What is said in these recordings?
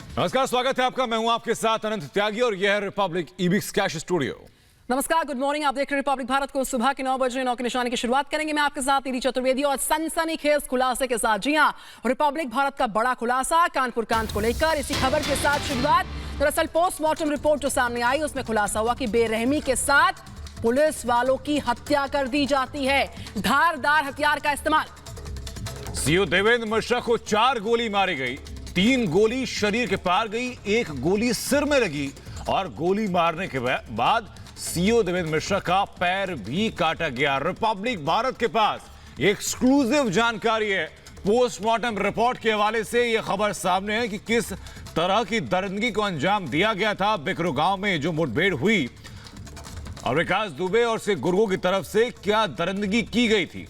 नमस्कार, स्वागत है आपका। मैं हूं आपके साथ अनंत त्यागी और यह है रिपब्लिक ईबीक्स कैश स्टूडियो। नमस्कार, गुड मॉर्निंग। आप देख रहे हैं रिपब्लिक भारत को। सुबह के 9 बजे 9 के निशाने की शुरुआत करेंगे। मैं आपके साथ निधि चतुर्वेदी और सनसनीखेज खुलासे के साथ। जी हां, रिपब्लिक भारत का बड़ा खुलासा कानपुर कांड को लेकर। इसी खबर के साथ शुरुआत। दरअसल पोस्टमार्टम रिपोर्ट जो सामने आई उसमें खुलासा हुआ कि बेरहमी के साथ पुलिस वालों की हत्या कर दी जाती है, धारदार हथियार का इस्तेमाल। सीओ देवेंद्र मिश्रा को 4 गोली मारी गई, 3 गोली शरीर के पार गई, 1 गोली सिर में लगी और गोली मारने के बाद सीओ देवेंद्र मिश्रा का पैर भी काटा गया। रिपब्लिक भारत के पास एक्सक्लूसिव जानकारी है। पोस्टमार्टम रिपोर्ट के हवाले से यह खबर सामने है कि किस तरह की दरिंदगी को अंजाम दिया गया था। बिकरू गांव में जो मुठभेड़ हुई और विकास दुबे और से गुर्गों की तरफ से क्या दरिंदगी की गई थी।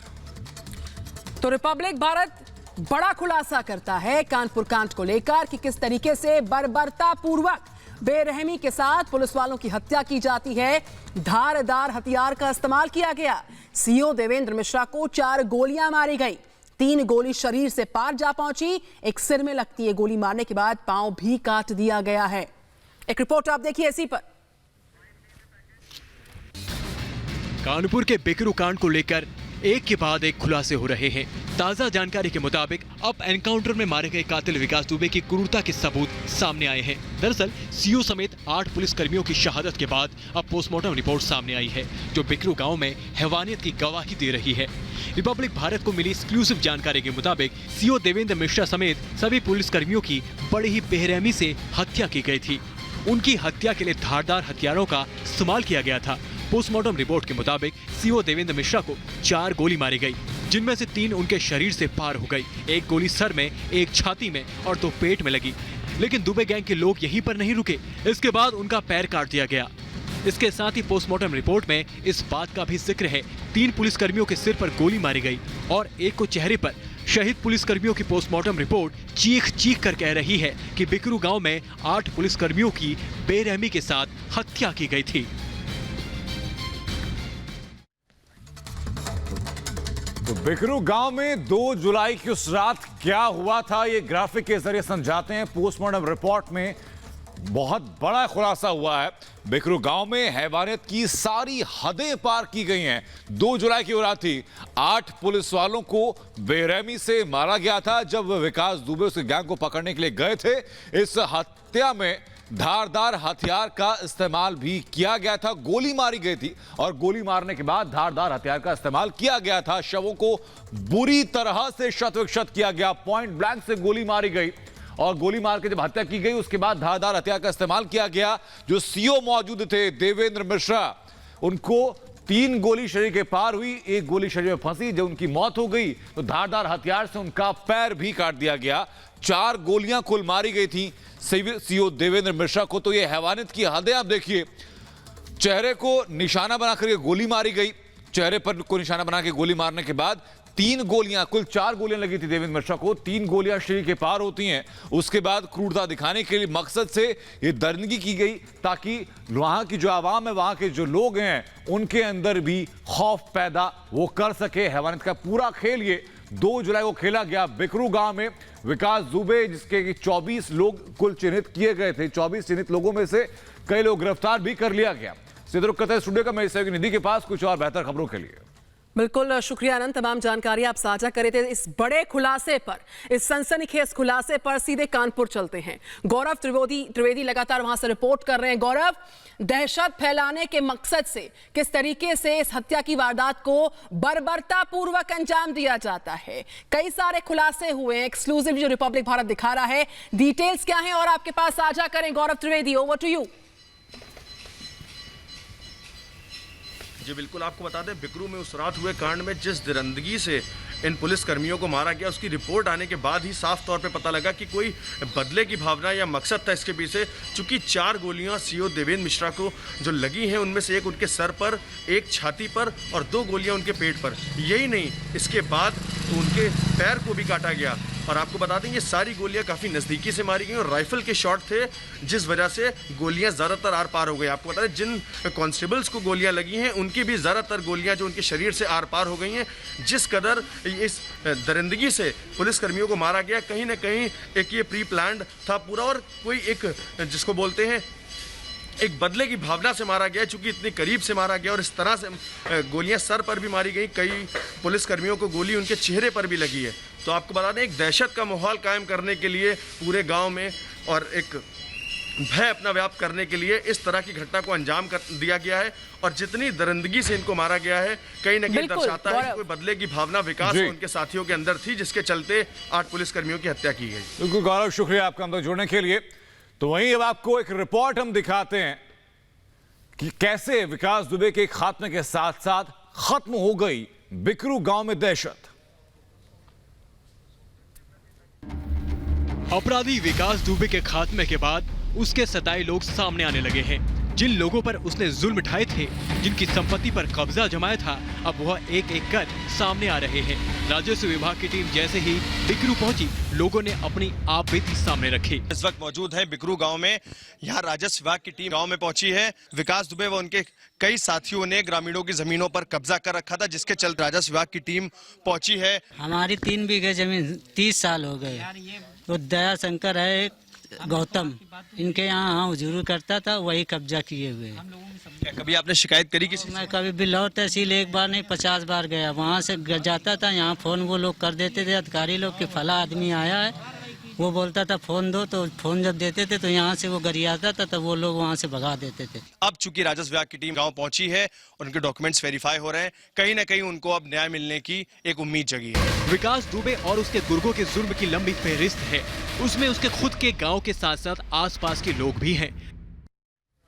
तो रिपब्लिक भारत बड़ा खुलासा करता है कानपुर कांड को लेकर कि किस तरीके से बर्बरता पूर्वक बेरहमी के साथ पुलिस वालों की हत्या की जाती है, धारदार हथियार का इस्तेमाल किया गया। सीओ देवेंद्र मिश्रा को 4 गोलियां मारी गई, 3 गोली शरीर से पार जा पहुंची, 1 सिर में लगती है। गोली मारने के बाद पांव भी काट दिया गया है। एक रिपोर्ट आप देखिए इसी पर। कानपुर के बिकरू कांड को लेकर एक के बाद एक खुलासे हो रहे हैं। ताजा जानकारी के मुताबिक अब एनकाउंटर में मारे गए कातिल विकास दुबे की क्रूरता के सबूत सामने आए हैं। दरअसल सीओ समेत 8 पुलिसकर्मियों की शहादत के बाद अब पोस्टमार्टम रिपोर्ट सामने आई है, जो बिकरू गांव में हैवानियत की गवाही दे रही है। रिपब्लिक भारत को मिली एक्सक्लूसिव जानकारी के मुताबिक सीओ देवेंद्र मिश्रा समेत सभी पुलिसकर्मियों की बड़ी ही बेरहमी से हत्या की गई थी। उनकी हत्या के लिए धारदार हथियारों का इस्तेमाल किया गया था। पोस्टमार्टम रिपोर्ट के मुताबिक सीओ देवेंद्र मिश्रा को 4 गोली मारी गई, जिनमें से 3 उनके शरीर से पार हो गई। 1 गोली सर में, 1 छाती में और 2 पेट में लगी। लेकिन दुबे गैंग के लोग यहीं पर नहीं रुके, इसके बाद उनका पैर काट दिया गया। इसके साथ ही पोस्टमार्टम रिपोर्ट में इस बात का भी जिक्र है, 3 पुलिसकर्मियों के सिर पर गोली मारी गई और 1 को चेहरे पर। शहीद पुलिसकर्मियों की पोस्टमार्टम रिपोर्ट चीख कर कह रही है कि बिकरू गांव में 8 पुलिसकर्मियों की बेरहमी के साथ हत्या की गई थी। तो बिकरू गांव में 2 जुलाई की उस रात क्या हुआ था, ये ग्राफिक के जरिए समझाते हैं। पोस्टमार्टम रिपोर्ट में बहुत बड़ा खुलासा हुआ है। बिकरू गांव में हैवानियत की सारी हदें पार की गई हैं। 2 जुलाई की वो रात थी, 8 पुलिस वालों को बेरहमी से मारा गया था जब विकास दुबे उसके गैंग को पकड़ने के लिए गए थे। इस हत्या में धारदार हथियार का इस्तेमाल भी किया गया था। गोली मारी गई थी और गोली मारने के बाद धारदार हथियार का इस्तेमाल किया गया था। शवों को बुरी तरह से शत-विक्षत किया गया। पॉइंट ब्लैंक से गोली मारी गई और गोली मार के जब हत्या की गई उसके बाद धारदार हथियार का इस्तेमाल किया गया। जो सीओ मौजूद थे देवेंद्र मिश्रा, उनको 3 गोली शरीर के पार हुई, 1 गोली शरीर में फंसी। जब उनकी मौत हो गई तो धारदार हथियार से उनका पैर भी काट दिया गया। 4 गोलियां कुल मारी गई थी सीओ देवेंद्र मिश्रा को। तो ये हैवानियत की हदें आप देखिए। चेहरे को निशाना बनाकर गोली मारी गई, चेहरे पर को निशाना बना के गोली मारने के बाद 3 गोलियां, कुल 4 गोलियां लगी थी देवेंद्र मिश्रा को। 3 गोलियां शरीर के पार होती हैं। उसके बाद क्रूरता दिखाने के लिए मकसद से ये दरिंदगी की गई ताकि वहां की जो आवाम है, वहां के जो लोग हैं, उनके अंदर भी खौफ पैदा वो कर सके। हैवानियत का पूरा खेल ये 2 जुलाई को खेला गया बिकरू गांव में। विकास दुबे, जिसके 24 लोग कुल चिन्हित किए गए थे, 24 चिन्हित लोगों में से कई लोग गिरफ्तार भी कर लिया गया। सीधे रुख करते हैं स्टूडियो का मेरी सहयोगी निधि के पास कुछ और बेहतर खबरों के लिए। बिल्कुल शुक्रिया अनंत, तमाम जानकारी आप साझा करे थे। इस बड़े खुलासे पर, इस सनसनीखेज खुलासे पर सीधे कानपुर चलते हैं। गौरव त्रिवेदी लगातार वहां से रिपोर्ट कर रहे हैं। गौरव, दहशत फैलाने के मकसद से किस तरीके से इस हत्या की वारदात को बर्बरता पूर्वक अंजाम दिया जाता है? कई सारे खुलासे हुए हैं, एक्सक्लूसिव जो रिपब्लिक भारत दिखा रहा है। डिटेल्स क्या है और आपके पास साझा करें। गौरव त्रिवेदी, ओवर टू यू। जी बिल्कुल, आपको बता दें बिकरू में उस रात हुए कांड में जिस दरिंदगी से इन पुलिस कर्मियों को मारा गया, उसकी रिपोर्ट आने के बाद ही साफ तौर पे पता लगा कि कोई बदले की भावना या मकसद था इसके पीछे। चूंकि 4 गोलियां सीओ देवेंद्र मिश्रा को जो लगी हैं, उनमें से 1 उनके सर पर, 1 छाती पर और 2 गोलियां उनके पेट पर। यही नहीं, इसके बाद उनके पैर को भी काटा गया। और आपको बता दें ये सारी गोलियां काफ़ी नज़दीकी से मारी गई और राइफल के शॉट थे, जिस वजह से गोलियां ज़्यादातर आर पार हो गई। आपको बता दें जिन कांस्टेबल्स को गोलियां लगी हैं उनकी भी ज़्यादातर गोलियां जो उनके शरीर से आर पार हो गई हैं। जिस कदर इस दरिंदगी से पुलिसकर्मियों को मारा गया, कहीं ना कहीं एक ये प्री प्लान्ड था पूरा, और कोई एक जिसको बोलते हैं एक बदले की भावना से मारा गया, चूंकि इतनी करीब से मारा गया और इस तरह से गोलियां सर पर भी मारी गई। कई पुलिसकर्मियों को गोली उनके चेहरे पर भी लगी है। तो आपको बता दें एक दहशत का माहौल कायम करने के लिए पूरे गांव में और एक भय अपना व्याप्त करने के लिए इस तरह की घटना को अंजाम कर दिया गया है। और जितनी दरिंदगी से इनको मारा गया है, कहीं ना कहीं दर्शाता है कि कोई बदले की भावना विकास उनके साथियों के अंदर थी, जिसके चलते 8 पुलिसकर्मियों की हत्या की गई। बिल्कुल गौरव, शुक्रिया आपका हमसे जुड़ने के लिए। तो वहीं अब आपको एक रिपोर्ट हम दिखाते हैं कि कैसे विकास दुबे के खात्मे के साथ साथ खत्म हो गई बिकरू गांव में दहशत। अपराधी विकास दुबे के खात्मे के बाद उसके सताए लोग सामने आने लगे हैं। जिन लोगों पर उसने जुल्म ढाए थे, जिनकी संपत्ति पर कब्जा जमाया था, अब वह एक एक कर सामने आ रहे हैं। राजस्व विभाग की टीम जैसे ही बिकरू पहुंची, लोगों ने अपनी आप बीती सामने रखी। इस वक्त मौजूद है बिकरू गांव में। यहाँ राजस्व विभाग की टीम गांव में पहुंची है। विकास दुबे व उनके कई साथियों ने ग्रामीणों की जमीनों पर कब्जा कर रखा था, जिसके चलते राजस्व विभाग की टीम पहुंची है। हमारी 3 बीघे जमीन 30 साल हो गए। तो दया शंकर है एक गौतम, इनके यहाँ हुजूर करता था, वही कब्जा किए हुए। क्या कभी आपने शिकायत करी किसी से? मैं कभी बिल्लौर तहसील एक बार नहीं 50 बार गया। वहाँ से जाता था, यहाँ फोन वो लोग कर देते थे अधिकारी लोग कि फला आदमी आया है। वो बोलता था फोन दो, तो फोन जब देते थे तो यहाँ से वो गरियाता था, तो वो लोग वहाँ से भगा देते थे। अब चूंकि राजस्व विभाग की टीम गांव पहुंची है और उनके डॉक्यूमेंट्स वेरीफाई हो रहे हैं, कहीं ना कहीं उनको अब न्याय मिलने की एक उम्मीद जगी है। विकास दुबे और उसके गुर्गों के जुल्म की लंबी फहरिस्त है। उसमें उसके खुद के गांव के साथ साथ आसपास के लोग भी हैं।